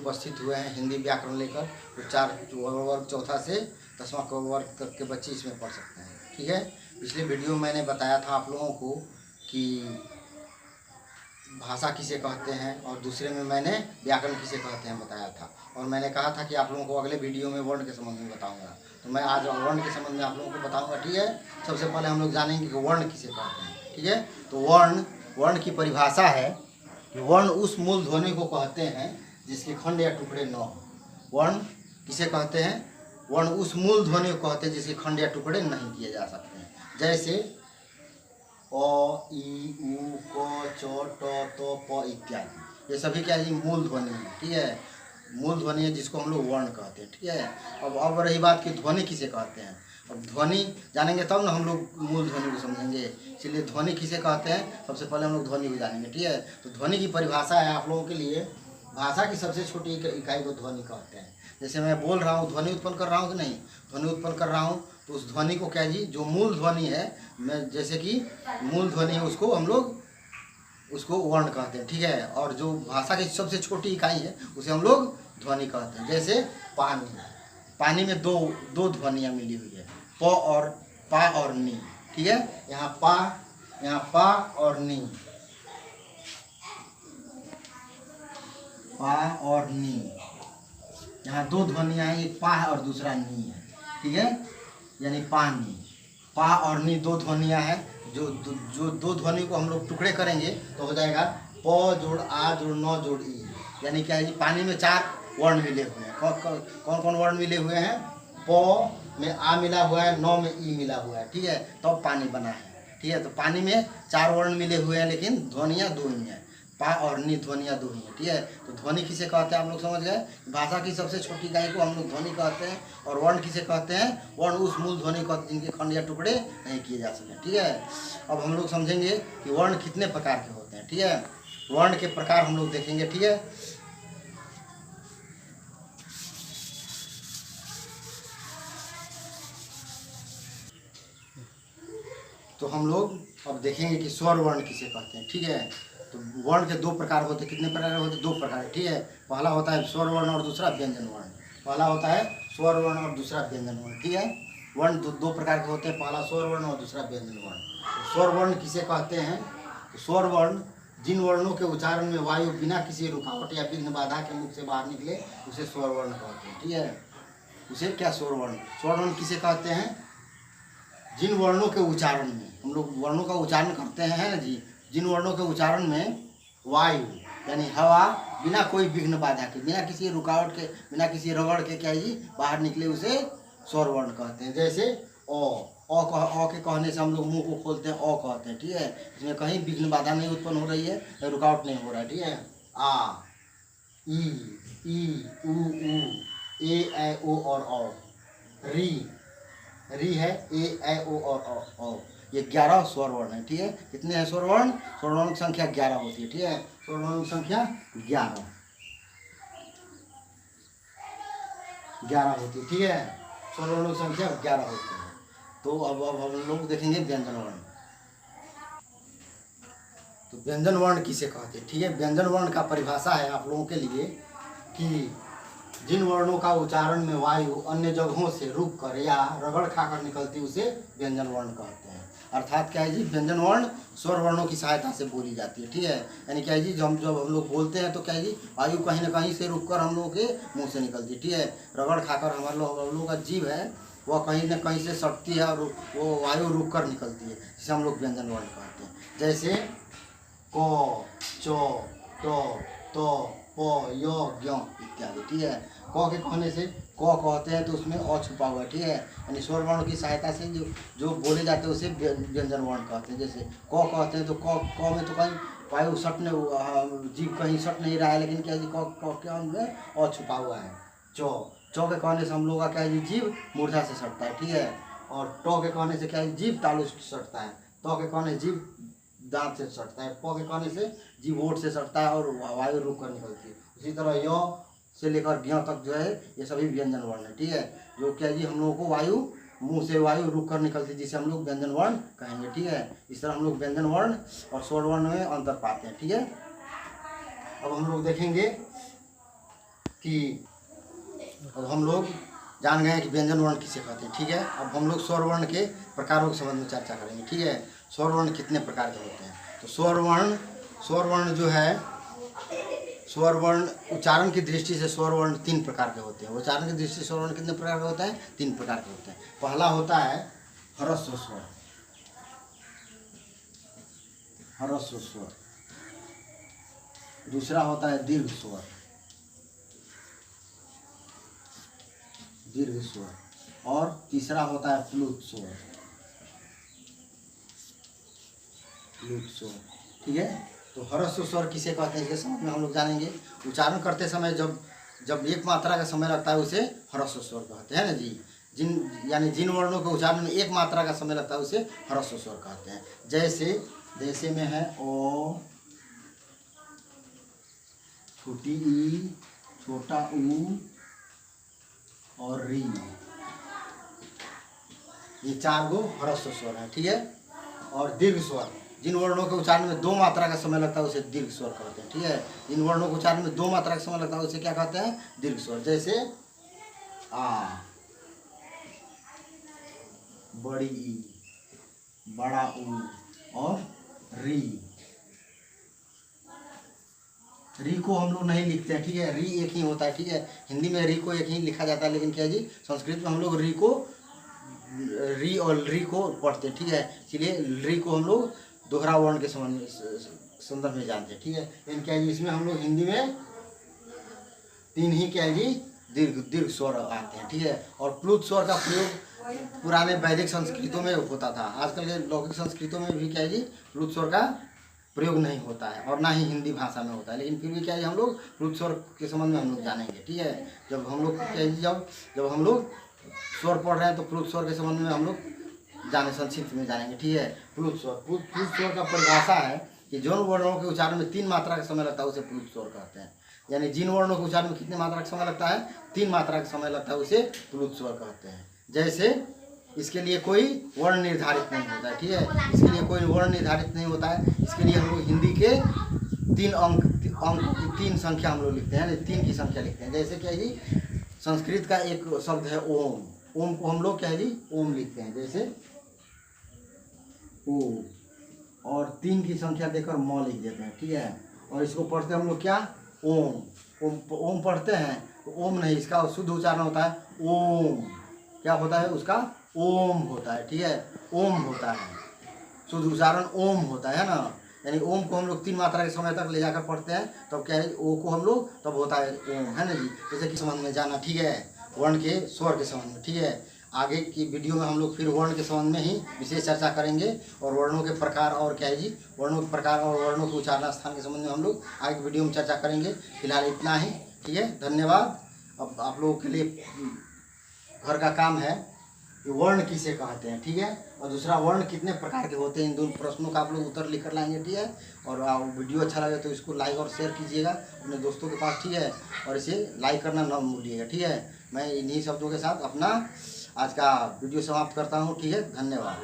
उपस्थित हुए हैं हिंदी व्याकरण लेकर, तो 4 वर्ग चौथा से 10वां वर्ग तक के बच्चे इसमें पढ़ सकते हैं। ठीक है। पिछले वीडियो में मैंने बताया था आप लोगों को कि भाषा किसे कहते हैं, और दूसरे में मैंने व्याकरण किसे कहते हैं बताया था, और मैंने कहा था कि आप लोगों को अगले वीडियो में वर्ण के संबंध में बताऊंगा। तो मैं आज वर्ण के संबंध में आप लोगों को बताऊंगा। ठीक है। सबसे पहले हम लोग जानेंगे कि वर्ण किसे कहते हैं। ठीक है। तो वर्ण की परिभाषा है कि वर्ण उस मूल ध्वनि को कहते हैं जिसके खंड या टुकड़े न हो। वर्ण किसे कहते हैं? वर्ण उस मूल ध्वनि को कहते हैं जिसके खंड या टुकड़े नहीं किए जा सकते हैं। जैसे अ, ई, उ, क, च, ट, त, प इत्यादि, ये सभी क्या है? मूल ध्वनि है। ठीक है। मूल ध्वनि है जिसको हम लोग वर्ण कहते हैं। ठीक है। अब रही बात कि ध्वनि किसे कहते हैं। अब ध्वनि जानेंगे तब ना हम लोग मूल ध्वनि को समझेंगे। इसलिए ध्वनि किसे कहते हैं, सबसे पहले हम लोग ध्वनि को जानेंगे। ठीक है। तो ध्वनि की परिभाषा है आप लोगों के लिए, भाषा की सबसे छोटी इकाई को ध्वनि कहते हैं। जैसे मैं बोल रहा हूँ, ध्वनि उत्पन्न कर रहा हूँ कि नहीं? ध्वनि उत्पन्न कर रहा हूँ, तो उस ध्वनि को क्या जी, जो मूल ध्वनि है, मैं जैसे कि मूल ध्वनि है उसको हम लोग उसको वर्ण कहते हैं। ठीक है। और जो भाषा की सबसे छोटी इकाई है उसे हम लोग ध्वनि कहते हैं। जैसे पानी में दो ध्वनियाँ मिली हुई है, पा और नी। ठीक है। यहाँ पा और नी, पा और नी, यहाँ दो ध्वनियाँ हैं, एक पा है और दूसरा नी है। ठीक है। यानी पानी, पा और नी दो ध्वनियाँ हैं। जो दो ध्वनि को हम लोग टुकड़े करेंगे तो हो जाएगा प जोड़ आ जोड़ न जोड़ ई। यानी क्या है? पानी में 4 वर्ण मिले हुए हैं। कौन कौन वर्ण मिले हुए हैं? प में आ मिला हुआ है, न में ई मिला हुआ है। ठीक है। तो पानी बना है। ठीक है। तो पानी में 4 वर्ण मिले हुए हैं, लेकिन ध्वनियाँ 2 ही हैं, पा और नी ध्वनियाँ 2 ही हैं। ठीक है। तो ध्वनि किसे कहते हैं आप लोग समझ गए। भाषा की सबसे छोटी इकाई को हम लोग ध्वनि कहते हैं। और वर्ण किसे कहते हैं? वर्ण उस मूल ध्वनि को जिनके खंड या टुकड़े नहीं किए जा सके। ठीक है। अब हम लोग समझेंगे कि वर्ण कितने प्रकार के होते हैं। ठीक है। वर्ण के प्रकार हम लोग देखेंगे। ठीक है। तो हम लोग अब देखेंगे कि स्वर वर्ण किसे कहते हैं। ठीक है। तो वर्ण के 2 प्रकार होते हैं। कितने प्रकार होते हैं? 2 प्रकार। ठीक है। पहला होता है स्वर वर्ण और दूसरा व्यंजन वर्ण। पहला होता है स्वर वर्ण और दूसरा व्यंजन वर्ण। ठीक है। वर्ण दो प्रकार के होते हैं, पहला स्वर वर्ण और दूसरा व्यंजन वर्ण। तो स्वर वर्ण किसे कहते हैं? तो स्वर वर्ण जिन वर्णों के उच्चारण में वायु बिना किसी रुकावट या विघ्न बाधा के मुख से बाहर निकले उसे स्वर वर्ण कहते हैं। ठीक है। उसे क्या स्वर वर्ण? स्वर वर्ण किसे कहते हैं? जिन वर्णों के उच्चारण में, हम लोग वर्णों का उच्चारण करते हैं ना जी, जिन वर्णों के उच्चारण में वायु यानी हवा बिना कोई विघ्न बाधा के, बिना किसी रुकावट के, बिना किसी रगड़ के क्या जी बाहर निकले उसे स्वर वर्ण कहते हैं। जैसे अ के कहने से हम लोग मुंह को खोलते हैं, अ कहते हैं। ठीक है। इसमें कहीं विघ्न बाधा नहीं उत्पन्न हो रही है, रुकावट नहीं हो रहा है। ठीक है। आ, ई, उ, ए, ऐ, ओ और औ। री है, ए, ऐ, ओ और औ। ये 11 स्वर वर्ण है। ठीक है। कितने हैं स्वर वर्ण? स्वर वर्ण की संख्या 11 होती है। ठीक है। स्वर वर्ण की संख्या 11 होती है। ठीक है। स्वर वर्ण की संख्या 11 होती है। तो अब हम लोग देखेंगे व्यंजन वर्ण। तो व्यंजन वर्ण किसे कहते हैं? ठीक है। व्यंजन वर्ण का परिभाषा है आप लोगों के लिए कि जिन वर्णों का उच्चारण में वायु अन्य जगहों से रुक कर या रगड़ खाकर निकलती उसे व्यंजन वर्ण कहते हैं। अर्थात क्या है जी, व्यंजन वर्ण स्वर वर्णों की सहायता से बोली जाती है। ठीक है। यानी क्या है जी, जब हम लोग बोलते हैं तो क्या है जी, वायु कहीं ना कहीं से रुक कर हम लोगों के मुँह से निकलती है। ठीक है। रगड़ खाकर हम लोगों का जीभ है वह कहीं ना कहीं से सटती है और वो वायु रुक कर निकलती है, जिसे हम लोग व्यंजन वर्ण कहते हैं। जैसे क, च, ट, प, य, ज्ञ इत्यादि। ठीक है। क के कहने से क कहते हैं तो उसमें अ छुपा हुआ है। ठीक है। यानी स्वर वर्ण की सहायता से जो बोले जाते हैं उसे व्यंजन वर्ण कहते हैं। जैसे क कहते हैं तो क में तो कहीं वायु सटने, जीभ कहीं सट नहीं रहा है, लेकिन क्या जी क के अंग में अ छुपा हुआ है। च के कहने से हम लोग का क्या है जी, जीभ मूर्धा से सटता है। ठीक है। और ट के कहने से क्या है, जीभ तालु से सटता है। त के कहने जीभ दांत से सटता है। प के कहने से जीभ ओठ से सटता है और वायु रुक कर निकलती है। उसी तरह य से लेकर ज्ञ तक जो है ये सभी व्यंजन वर्ण है। ठीक है। जो क्या जी, हम लोगों को वायु मुंह से वायु रुक कर निकलती है, जिसे हम लोग व्यंजन वर्ण कहेंगे। ठीक है। इस तरह हम लोग व्यंजन वर्ण और स्वर वर्ण में अंतर पाते हैं। ठीक है। अब हम लोग देखेंगे कि अब हम लोग जान गए कि व्यंजन वर्ण किसे कहते हैं। ठीक है, अब हम लोग स्वर वर्ण के प्रकारों के संबंध में चर्चा करेंगे। ठीक है, स्वर वर्ण कितने प्रकार के होते हैं। तो स्वर वर्ण जो है, स्वर वर्ण उच्चारण की दृष्टि से स्वर वर्ण 3 प्रकार के होते हैं। उच्चारण की दृष्टि से स्वर वर्ण कितने प्रकार के होते हैं? 3 प्रकार के होते हैं। पहला होता है ह्रस्व स्वर, ह्रस्व स्वर। दूसरा होता है दीर्घ स्वर, दीर्घ स्वर। और तीसरा होता है प्लुत स्वर, प्लुत स्वर। ठीक है, तो ह्रस्व स्वर किसे कहते हैं इसके समझ में हम लोग जानेंगे। उच्चारण करते समय जब एक मात्रा का समय लगता है उसे ह्रस्व स्वर कहते हैं ना जी। जिन वर्णों के उच्चारण में एक मात्रा का समय लगता है उसे ह्रस्व स्वर कहते हैं। जैसे में है ओ, छोटी ई, छोटा ऊ और री, ये 4 गो ह्रस्व स्वर है। ठीक है, और दीर्घ स्वर, जिन वर्णों के उच्चारण में 2 मात्रा का समय लगता है उसे दीर्घ स्वर कहते हैं। ठीक है, जिन वर्णों के उच्चारण में 2 मात्रा का समय लगता है उसे क्या कहते हैं? दीर्घ स्वर। जैसे आ, बड़ी ई, बड़ा ऊ और री। री को हम लोग नहीं लिखते हैं। ठीक है, री एक ही होता है। ठीक है, हिंदी में री को एक ही लिखा जाता है, लेकिन क्या जी संस्कृत में हम लोग री और री को पढ़ते हैं। ठीक है, इसलिए री को हम लोग दोहरा वर्ण के संदर्भ में जानते हैं। ठीक है, लेकिन क्या है इसमें हम लोग हिंदी में 3 ही क्या है जी दीर्घ स्वर आते हैं। ठीक है, और प्लुत स्वर का प्रयोग पुराने वैदिक संस्कृतों में होता था। आजकल के लौकिक संस्कृतों में भी क्या है जी प्लुत स्वर का प्रयोग नहीं होता है और ना ही हिंदी भाषा में होता है। लेकिन फिर भी क्या है हम लोग प्लुत स्वर के संबंध में हम लोग जानेंगे। ठीक है, जब हम लोग क्या है जब हम लोग स्वर पढ़ रहे हैं तो प्लुत स्वर के संबंध में हम लोग संक्षिप्त में जानेंगे। ठीक है, प्लुत स्वर का परिभाषा है कि जिन वर्णों के उच्चारण में 3 मात्रा का समय लगता है उसे प्लुत स्वर कहते हैं। यानी जिन वर्णों के उच्चारण में कितने मात्रा का समय लगता है? 3 मात्रा का समय लगता है उसे प्लुत स्वर कहते हैं। जैसे इसके लिए कोई वर्ण निर्धारित नहीं होता है। ठीक है, इसके लिए कोई वर्ण निर्धारित नहीं होता है। इसके लिए हम लोग हिंदी के 3 संख्या हम लोग लिखते हैं, 3 की संख्या लिखते हैं। जैसे क्या है जी संस्कृत का एक शब्द है ओम, ओम को हम लोग क्या है जी ओम लिखते हैं। जैसे ओ, और 3 की संख्या देकर म लिख देते हैं। ठीक है, और इसको पढ़ते हैं हम लोग क्या ओम पढ़ते हैं। तो ओम नहीं, इसका शुद्ध उच्चारण होता है ओम। क्या होता है उसका? ओम होता है। ठीक है, ओम होता है, शुद्ध उच्चारण ओम होता है ना। यानी ओम को हम लोग 3 मात्रा के समय तक ले जाकर पढ़ते हैं तब क्या है ओ को हम लोग तब होता है ओम, है ना जी। जैसे कि संबंध में जाना। ठीक है, वर्ण के स्वर के संबंध में। ठीक है, आगे की वीडियो में हम लोग फिर वर्ण के संबंध में ही विशेष चर्चा करेंगे और वर्णों के प्रकार और क्या है जी वर्णों के प्रकार और वर्णों के उच्चारण स्थान के संबंध में हम लोग आगे की वीडियो में चर्चा करेंगे। फिलहाल इतना ही। ठीक है, धन्यवाद। अब आप लोगों के लिए घर का काम है कि वर्ण किसे कहते हैं। ठीक है, और दूसरा वर्ण कितने प्रकार के होते हैं, इन 2 प्रश्नों का आप लोग उत्तर लिख कर लाएंगे। ठीक है, और वीडियो अच्छा लगे तो इसको लाइक और शेयर कीजिएगा अपने दोस्तों के पास। ठीक है, और इसे लाइक करना न भूलिएगा। ठीक है, मैं इन्हीं शब्दों के साथ अपना आज का वीडियो समाप्त करता हूँ। ठीक है, धन्यवाद।